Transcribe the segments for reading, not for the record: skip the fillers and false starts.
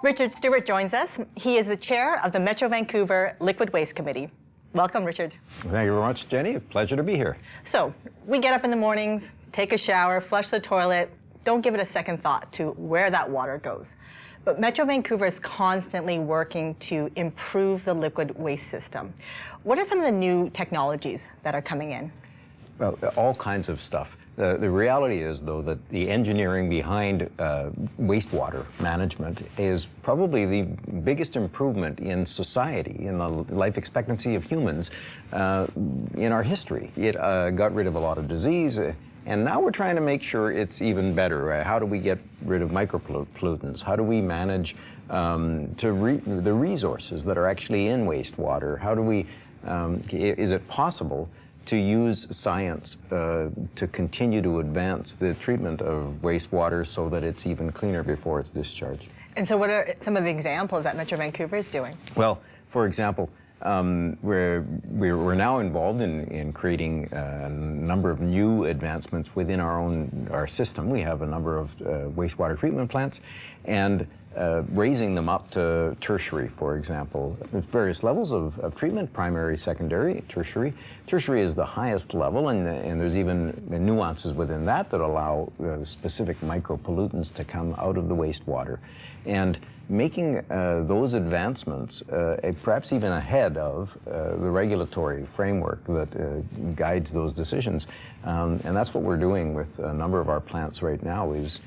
Richard Stewart joins us. He is the chair of the Metro Vancouver Liquid Waste Committee. Welcome, Richard. Thank you very much, Jenny. A pleasure to be here. So, we get up in the mornings, take a shower, flush the toilet, don't give it a second thought to where that water goes. But Metro Vancouver is constantly working to improve the liquid waste system. What are some of the new technologies that are coming in? Well, all kinds of stuff. The reality is, though, that the engineering behind wastewater management is probably the biggest improvement in society, in the life expectancy of humans in our history. It got rid of a lot of disease, and now we're trying to make sure it's even better. How do we get rid of micropollutants? How do we manage the resources that are actually in wastewater? How do we, is it possible to use science to continue to advance the treatment of wastewater so that it's even cleaner before it's discharged? And so what are some of the examples that Metro Vancouver is doing? Well, for example, we're now involved in creating a number of new advancements within our system. We have a number of wastewater treatment plants, and raising them up to tertiary, for example. There's various levels of treatment: primary, secondary, tertiary. Tertiary is the highest level, and there's even nuances within that that allow specific micropollutants to come out of the wastewater. And making those advancements perhaps even ahead of the regulatory framework that guides those decisions. And that's what we're doing with a number of our plants right now, is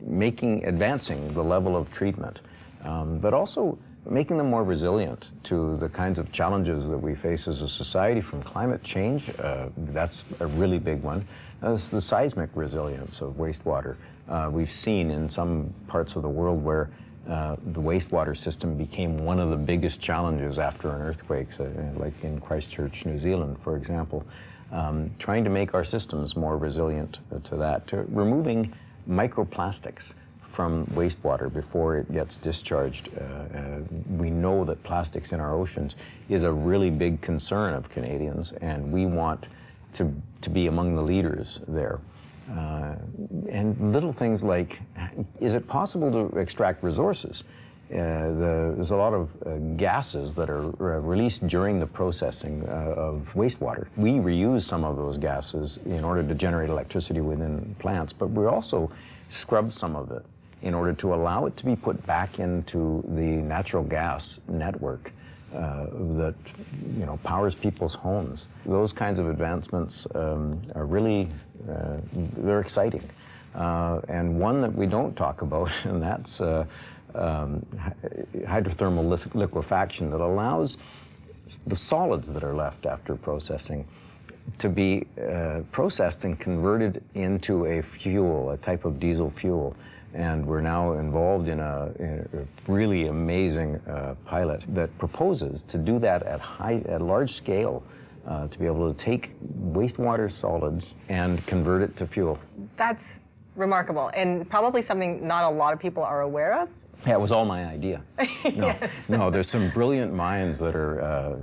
advancing the level of treatment, but also making them more resilient to the kinds of challenges that we face as a society, from climate change. That's a really big one. That's the seismic resilience of wastewater. We've seen in some parts of the world where the wastewater system became one of the biggest challenges after an earthquake, like in Christchurch, New Zealand, for example. Trying to make our systems more resilient to that, to removing microplastics from wastewater before it gets discharged. We know that plastics in our oceans is a really big concern of Canadians, and we want to be among the leaders there. And little things like, is it possible to extract resources? There's a lot of gases that are released during the processing of wastewater. We reuse some of those gases in order to generate electricity within plants, but we also scrub some of it in order to allow it to be put back into the natural gas network that powers people's homes. Those kinds of advancements are really, they're exciting. And one that we don't talk about, and that's hydrothermal liquefaction, that allows the solids that are left after processing to be processed and converted into a fuel, a type of diesel fuel. And we're now involved in a really amazing pilot that proposes to do that at large scale, to be able to take wastewater solids and convert it to fuel. That's remarkable, and probably something not a lot of people are aware of. Yeah, it was all my idea. No, Yes. No, there's some brilliant minds that are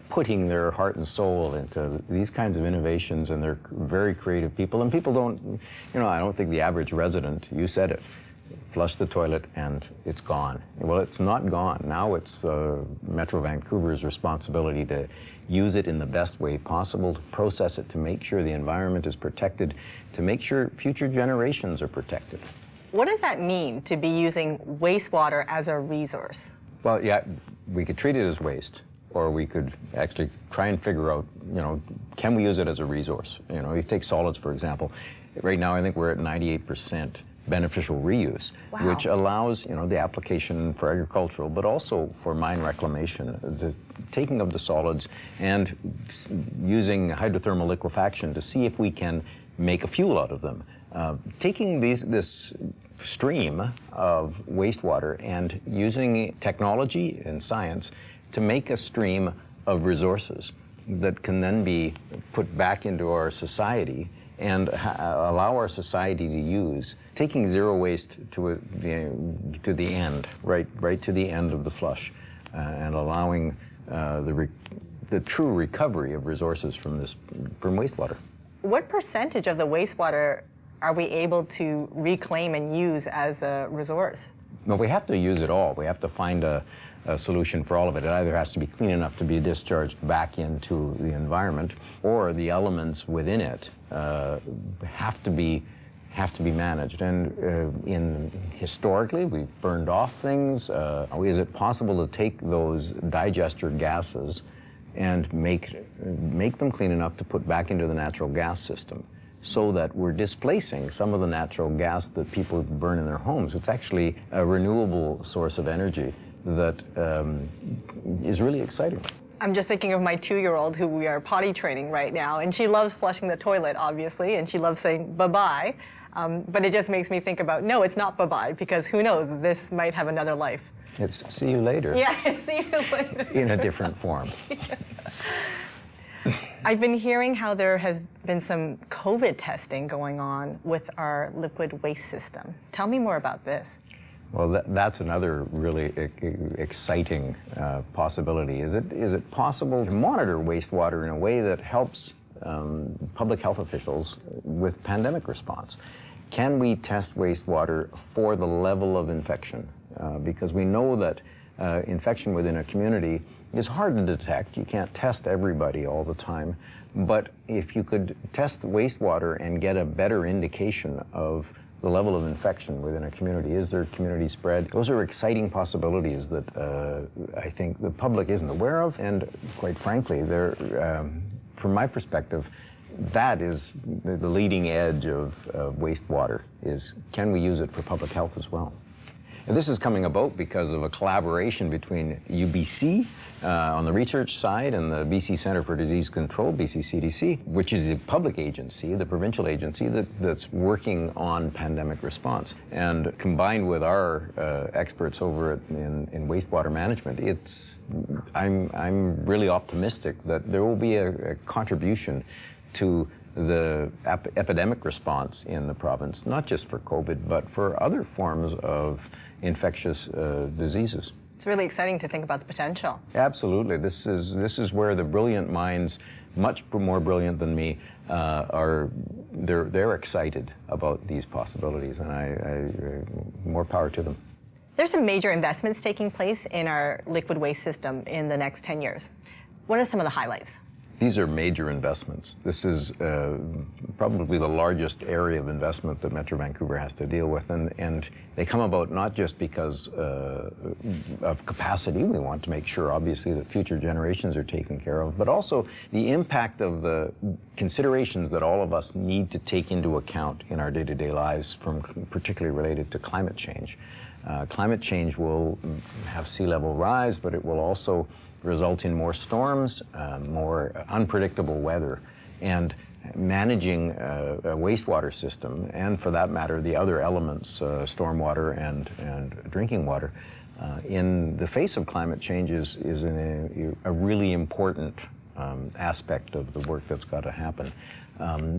putting their heart and soul into these kinds of innovations, and they're very creative people. And people don't, I don't think the average resident, you said it, flush the toilet and it's gone. Well, it's not gone. Now it's Metro Vancouver's responsibility to use it in the best way possible, to process it, to make sure the environment is protected, to make sure future generations are protected. What does that mean, to be using wastewater as a resource? Well, yeah, we could treat it as waste, or we could actually try and figure out, can we use it as a resource? You take solids, for example. Right now, I think we're at 98% beneficial reuse, wow, which allows, the application for agricultural, but also for mine reclamation, the taking of the solids and using hydrothermal liquefaction to see if we can make a fuel out of them. Taking this stream of wastewater and using technology and science to make a stream of resources that can then be put back into our society and allow our society to use, taking zero waste to the end, right to the end of the flush, and allowing the true recovery of resources from wastewater. What percentage of the wastewater are we able to reclaim and use as a resource? Well, we have to use it all. We have to find a solution for all of it. It either has to be clean enough to be discharged back into the environment, or the elements within it have to be managed. And historically, we've burned off things. Is it possible to take those digester gases and make them clean enough to put back into the natural gas system, so that we're displacing some of the natural gas that people burn in their homes? It's actually a renewable source of energy that is really exciting. I'm just thinking of my 2-year-old who we are potty training right now, and she loves flushing the toilet, obviously, and she loves saying bye-bye. But it just makes me think about, no, it's not bye-bye, because who knows, this might have another life. It's see you later. Yeah, see you later. In a different form. I've been hearing how there has been some COVID testing going on with our liquid waste system. Tell me more about this. Well, that's another really exciting possibility. Is it possible to monitor wastewater in a way that helps public health officials with pandemic response? Can we test wastewater for the level of infection? Because we know that infection within a community is hard to detect. You can't test everybody all the time. But if you could test the wastewater and get a better indication of the level of infection within a community, is there community spread? Those are exciting possibilities that I think the public isn't aware of, and quite frankly, from my perspective, that is the leading edge of wastewater, is can we use it for public health as well? And this is coming about because of a collaboration between UBC on the research side and the BC Centre for Disease Control, BC-CDC, which is the public agency, the provincial agency that's working on pandemic response. And combined with our experts over in wastewater management, I'm really optimistic that there will be a contribution to the epidemic response in the province, not just for COVID, but for other forms of infectious diseases. It's really exciting to think about the potential. Absolutely. This is where the brilliant minds, much more brilliant than me, they're excited about these possibilities, and more power to them. There's some major investments taking place in our liquid waste system in the next 10 years. What are some of the highlights? These are major investments. This is probably the largest area of investment that Metro Vancouver has to deal with, and they come about not just because of capacity. We want to make sure, obviously, that future generations are taken care of, but also the impact of the considerations that all of us need to take into account in our day-to-day lives, particularly related to climate change. Climate change will have sea level rise, but it will also result in more storms, more unpredictable weather, and managing a wastewater system, and for that matter, the other elements, stormwater and drinking water, in the face of climate change is a really important aspect of the work that's got to happen.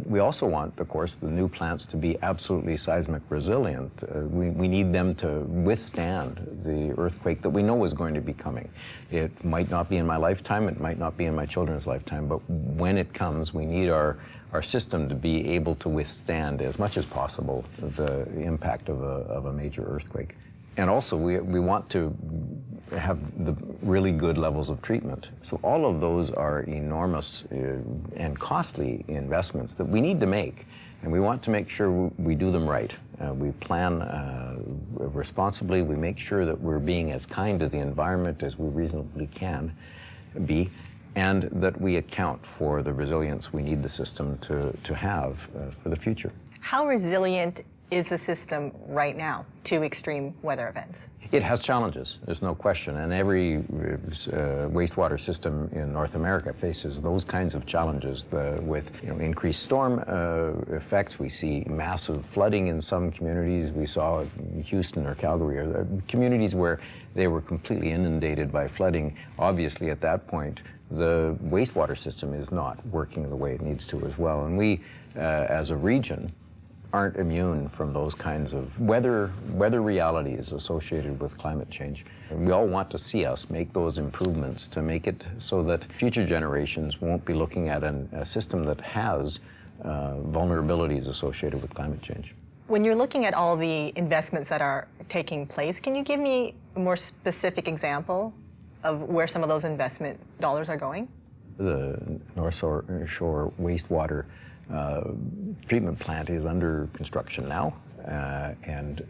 We also want, of course, the new plants to be absolutely seismic resilient. We need them to withstand the earthquake that we know is going to be coming. It might not be in my lifetime, it might not be in my children's lifetime, but when it comes, we need our system to be able to withstand as much as possible the impact of a major earthquake. And also, we want to have the really good levels of treatment. So all of those are enormous and costly investments that we need to make, and we want to make sure we do them right. We plan responsibly. We make sure that we're being as kind to the environment as we reasonably can be, and that we account for the resilience we need the system to have for the future. How resilient is the system right now to extreme weather events? It has challenges, there's no question, and every wastewater system in North America faces those kinds of challenges with increased storm effects. We see massive flooding in some communities. We saw Houston or Calgary, or communities where they were completely inundated by flooding. Obviously, at that point, the wastewater system is not working the way it needs to as well, and we, as a region, aren't immune from those kinds of weather realities associated with climate change. And we all want to see us make those improvements to make it so that future generations won't be looking at a system that has vulnerabilities associated with climate change. When you're looking at all the investments that are taking place, can you give me a more specific example of where some of those investment dollars are going? The North Shore Wastewater treatment plant is under construction now, and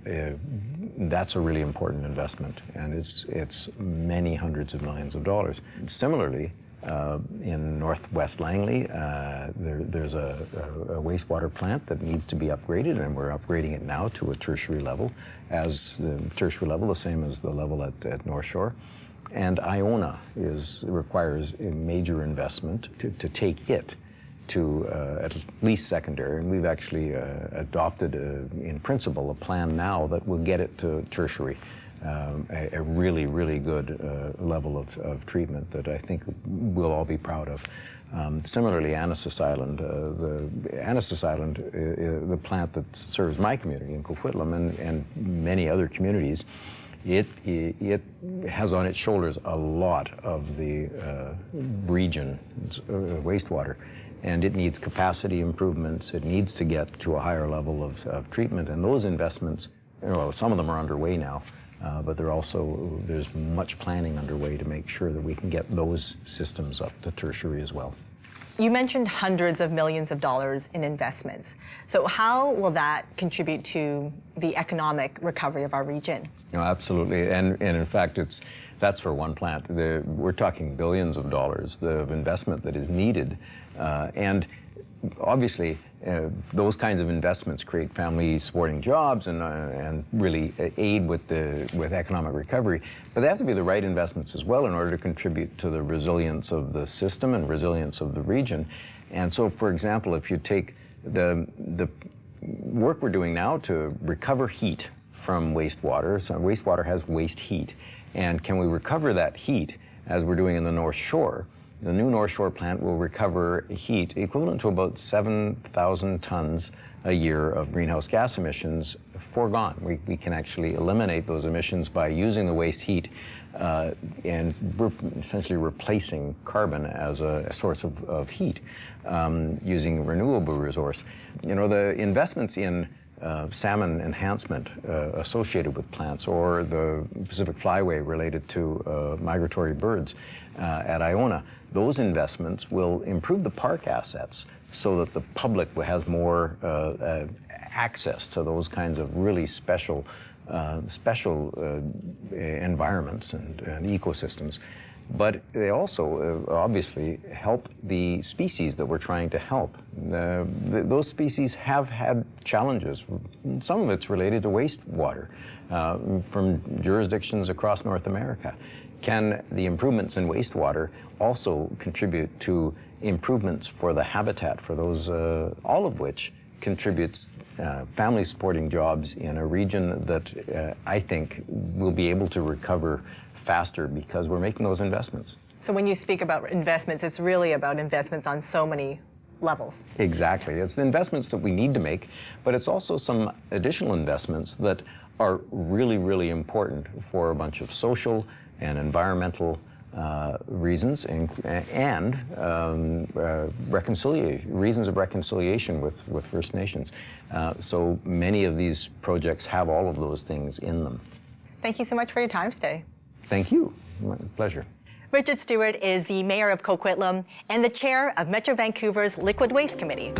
that's a really important investment, and it's many hundreds of millions of dollars. Similarly, in Northwest Langley, there's a wastewater plant that needs to be upgraded, and we're upgrading it now to a tertiary level, as the tertiary level, the same as the level at North Shore. And Iona requires a major investment to take it to at least secondary, and we've actually adopted, in principle, a plan now that will get it to tertiary. A really, really good level of treatment that I think we'll all be proud of. Similarly, Annacis Island, the plant that serves my community in Coquitlam and many other communities, it has on its shoulders a lot of the region's wastewater, and it needs capacity improvements. It needs to get to a higher level of treatment, and those investments, well, some of them are underway now. But there's much planning underway to make sure that we can get those systems up to tertiary as well. You mentioned hundreds of millions of dollars in investments. So how will that contribute to the economic recovery of our region? No, absolutely, and in fact, that's for one plant. We're talking billions of dollars of investment that is needed, and obviously, those kinds of investments create family-supporting jobs and really aid with economic recovery. But they have to be the right investments as well in order to contribute to the resilience of the system and resilience of the region. And so, for example, if you take the work we're doing now to recover heat from wastewater, so wastewater has waste heat, and can we recover that heat as we're doing in the North Shore? The new North Shore plant will recover heat equivalent to about 7,000 tons a year of greenhouse gas emissions foregone. We can actually eliminate those emissions by using the waste heat and essentially replacing carbon as a source of heat using renewable resource. You know, the investments in salmon enhancement associated with plants, or the Pacific Flyway related to migratory birds at Iona, those investments will improve the park assets so that the public has more access to those kinds of really special environments and ecosystems. But they also obviously help the species that we're trying to help. Those species have had challenges. Some of it's related to wastewater from jurisdictions across North America. Can the improvements in wastewater also contribute to improvements for the habitat for those, all of which contributes family-supporting jobs in a region that I think will be able to recover faster because we're making those investments. So when you speak about investments, it's really about investments on so many levels. Exactly. It's the investments that we need to make, but it's also some additional investments that are really, really important for a bunch of social and environmental reasons and reasons of reconciliation with First Nations. So many of these projects have all of those things in them. Thank you so much for your time today. Thank you. My pleasure. Richard Stewart is the Mayor of Coquitlam and the Chair of Metro Vancouver's Liquid Waste Committee.